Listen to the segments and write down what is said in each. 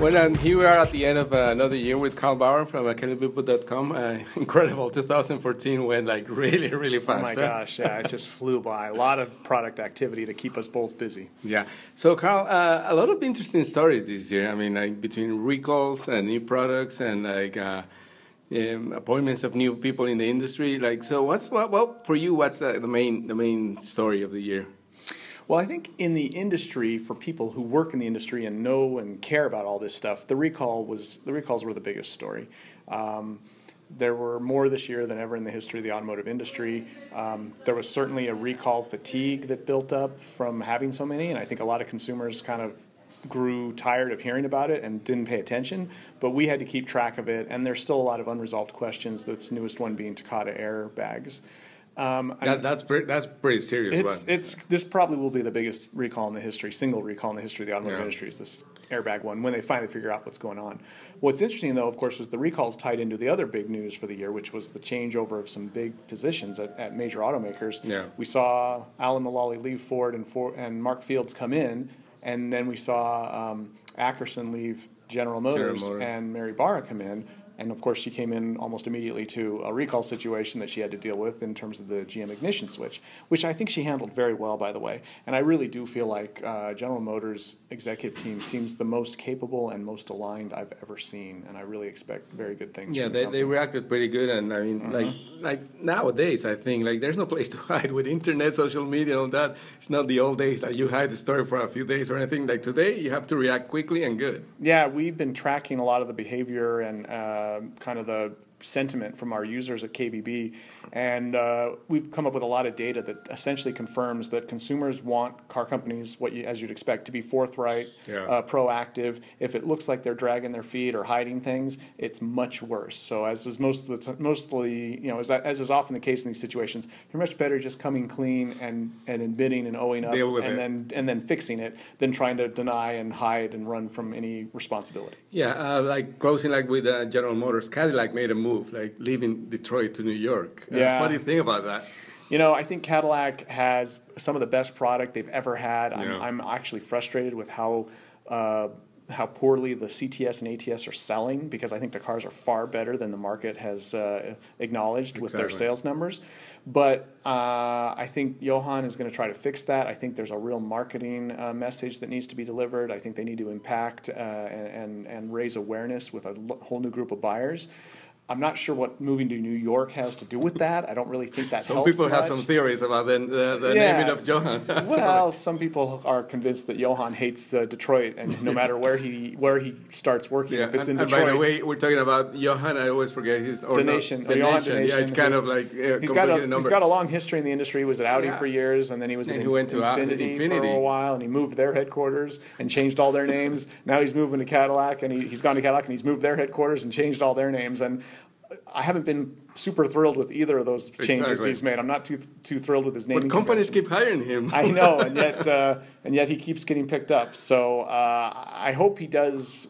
Well, here we are at the end of another year with Karl Brauer from Kelley.com. Incredible. 2014 went like really, really fast. Oh my gosh, yeah, it just flew by. A lot of product activity to keep us both busy. Yeah. So, Karl, a lot of interesting stories this year. I mean, like between recalls and new products and like appointments of new people in the industry. Like, so well for you? What's the main story of the year? Well, I think in the industry, for people who work in the industry and know and care about all this stuff, the recalls were the biggest story. There were more this year than ever in the history of the automotive industry. There was certainly a recall fatigue that built up from having so many, and I think a lot of consumers kind of grew tired of hearing about it and didn't pay attention, but we had to keep track of it, and there's still a lot of unresolved questions, the newest one being Takata airbags. That's pretty serious. This probably will be the biggest recall in the history, single recall in the history of the automotive industry is this airbag one, when they finally figure out what's going on. What's interesting, though, of course, is the recalls tied into the other big news for the year, which was the changeover of some big positions at major automakers. Yeah. We saw Alan Mulally leave Ford and Mark Fields come in, and then we saw Ackerson leave General Motors and Mary Barra come in. And, of course, she came in almost immediately to a recall situation that she had to deal with in terms of the GM ignition switch, which I think she handled very well, by the way. And I really do feel like General Motors' executive team seems the most capable and most aligned I've ever seen, and I really expect very good things from the company. They reacted pretty good, and I mean, like nowadays, I think, like, there's no place to hide with internet, social media, all that. It's not the old days, like you hide the story for a few days or anything. Like today, you have to react quickly and good. Yeah, we've been tracking a lot of the behavior and kind of the sentiment from our users at KBB, and we've come up with a lot of data that essentially confirms that consumers want car companies, as you'd expect, to be forthright, proactive. If it looks like they're dragging their feet or hiding things, it's much worse. So as is mostly, you know, as is often the case in these situations, you're much better just coming clean and admitting and owing up and then fixing it than trying to deny and hide and run from any responsibility. Yeah, like closing like with General Motors, Cadillac made a move, like leaving Detroit to New York. Yeah. What do you think about that? You know, I think Cadillac has some of the best product they've ever had. I'm actually frustrated with how poorly the CTS and ATS are selling, because I think the cars are far better than the market has acknowledged with their sales numbers. But I think Johan is going to try to fix that. I think there's a real marketing message that needs to be delivered. I think they need to impact and raise awareness with a whole new group of buyers. I'm not sure what moving to New York has to do with that. I don't really think that helps much. Some people have some theories about the naming of Johan. Well, some people are convinced that Johan hates Detroit, and no matter where he starts working, if it's in Detroit. And by the way, we're talking about Johan. I always forget his Donation. Yeah, it's kind of like he's got a long history in the industry. He was at Audi for years, and then he was at Infinity for a while, and he moved their headquarters and changed all their names. Now he's moving to Cadillac, and he's gone to Cadillac, and he's moved their headquarters and changed all their names. And I haven't been super thrilled with either of those changes he's made. I'm not too thrilled with his naming. But companies keep hiring him. I know, and yet he keeps getting picked up. So I hope he does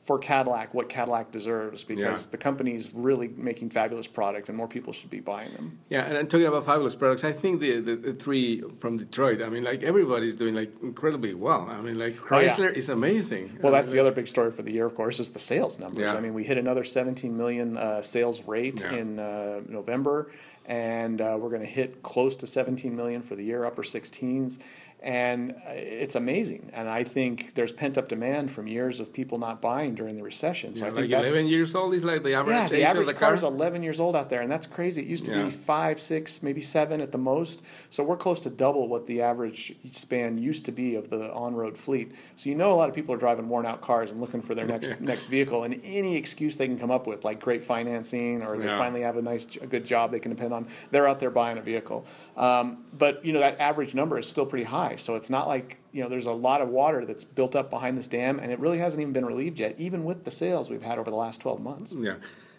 for Cadillac what Cadillac deserves, because the company's really making fabulous product, and more people should be buying them. Yeah, and talking about fabulous products, I think the three from Detroit, I mean, like everybody's doing like incredibly well. I mean, like Chrysler is amazing. Well, that's the other big story for the year, of course, is the sales numbers. Yeah. I mean, we hit another 17 million sales rate in November, and we're going to hit close to 17 million for the year, upper 16s. And it's amazing, and I think there's pent-up demand from years of people not buying during the recession. So I think like 11 years old is like the average age of the car? Yeah, the average car is 11 years old out there, and that's crazy. It used to be 5, 6, maybe 7 at the most. So we're close to double what the average span used to be of the on-road fleet. So you know a lot of people are driving worn-out cars and looking for their next vehicle, and any excuse they can come up with, like great financing, or they finally have a good job they can depend on, they're out there buying a vehicle. But you know, that average number is still pretty high. So it's not like, you know, there's a lot of water that's built up behind this dam, and it really hasn't even been relieved yet, even with the sales we've had over the last 12 months. Yeah,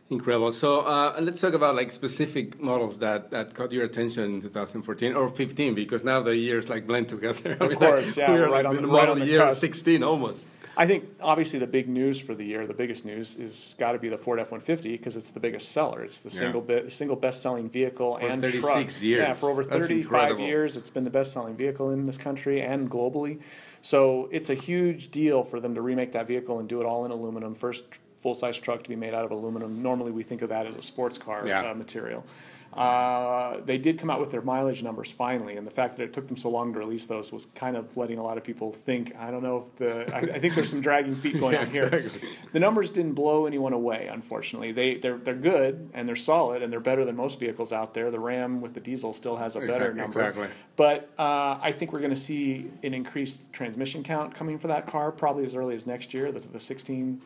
incredible. So let's talk about like specific models that caught your attention in 2014 or 15, because now the years like blend together. Of course, yeah. We're right on the year cusp. 16 almost. I think obviously the big news for the year, the biggest news, is got to be the Ford F-150 because it's the biggest seller. It's the single best-selling vehicle for and 36 truck. years. Yeah, for over 35 years, it's been the best-selling vehicle in this country and globally. So it's a huge deal for them to remake that vehicle and do it all in aluminum. First full-size truck to be made out of aluminum. Normally we think of that as a sports car material. They did come out with their mileage numbers finally, and the fact that it took them so long to release those was kind of letting a lot of people think, I don't know if I think there's some dragging feet going on here. Exactly. The numbers didn't blow anyone away, unfortunately. They're good, and they're solid, and they're better than most vehicles out there. The Ram with the diesel still has a better number. Exactly. But I think we're going to see an increased transmission count coming for that car, probably as early as next year, the 16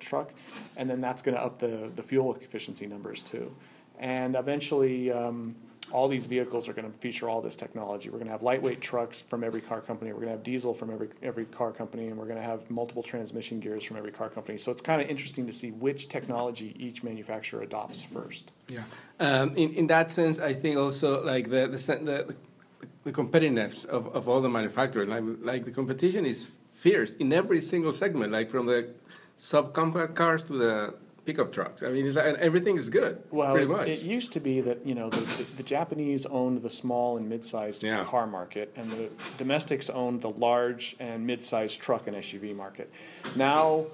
truck, and then that's going to up the fuel efficiency numbers too. And eventually, all these vehicles are going to feature all this technology. We're going to have lightweight trucks from every car company. We're going to have diesel from every car company, and we're going to have multiple transmission gears from every car company. So it's kind of interesting to see which technology each manufacturer adopts first. Yeah. In that sense, I think also like the competitiveness of all the manufacturers, like the competition is fierce in every single segment, like from the subcompact cars to the pickup trucks. I mean, everything is good. Well, pretty much. It used to be that the Japanese owned the small and mid-sized car market, and the domestics owned the large and mid-sized truck and SUV market. Now,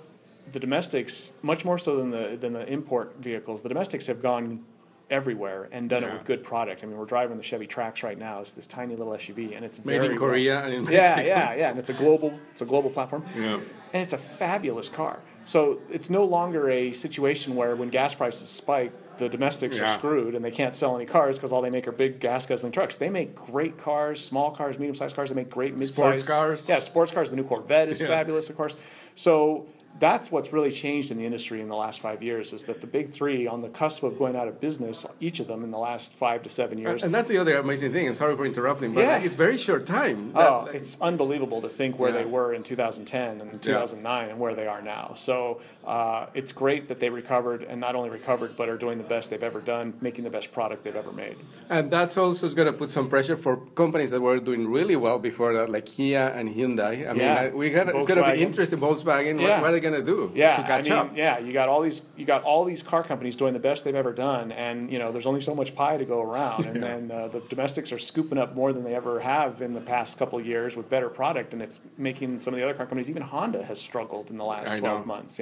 the domestics, much more so than the import vehicles, the domestics have gone everywhere and done it with good product. I mean, we're driving the Chevy Trax right now. It's this tiny little SUV, and it's made in Korea and in Mexico. Yeah, and it's a global platform. Yeah. And it's a fabulous car. So it's no longer a situation where when gas prices spike, the domestics are screwed and they can't sell any cars because all they make are big gas guzzling trucks. They make great cars, small cars, medium-sized cars. They make great mid-sized sports cars. Yeah, sports cars. The new Corvette is fabulous, of course. So that's what's really changed in the industry in the last 5 years, is that the big three on the cusp of going out of business, each of them in the last 5 to 7 years. And that's the other amazing thing. I'm sorry for interrupting, but it's very short time. It's unbelievable to think where they were in 2010 and 2009 and where they are now. So it's great that they recovered, and not only recovered, but are doing the best they've ever done, making the best product they've ever made. And that's also going to put some pressure for companies that were doing really well before that, like Kia and Hyundai. I mean, it's going to be interesting. Volkswagen, what are they going to do to catch up? Yeah, you got all these car companies doing the best they've ever done, and there's only so much pie to go around, and then the domestics are scooping up more than they ever have in the past couple of years with better product, and it's making some of the other car companies, even Honda has struggled in the last 12 months.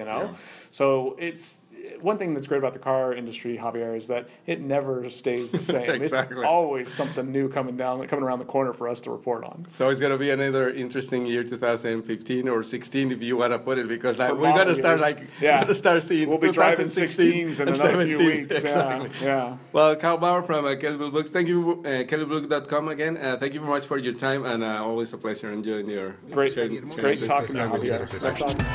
So it's one thing that's great about the car industry, Javier, is that it never stays the same. Exactly. It's always something new coming around the corner for us to report on. So it's going to be another interesting year, 2015 or 16, if you want to put it, because we're going to start seeing. We'll be driving 16s in another few weeks. Exactly. Yeah. Well, Karl Brauer from Kelley Books. Thank you, kelleybooks.com again. Thank you very much for your time, and always a pleasure enjoying your great talking to you, Javier. Great talking.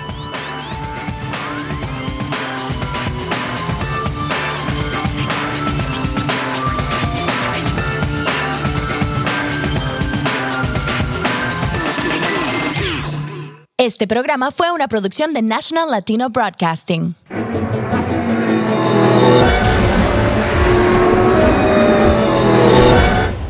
Este programa fue una producción de National Latino Broadcasting.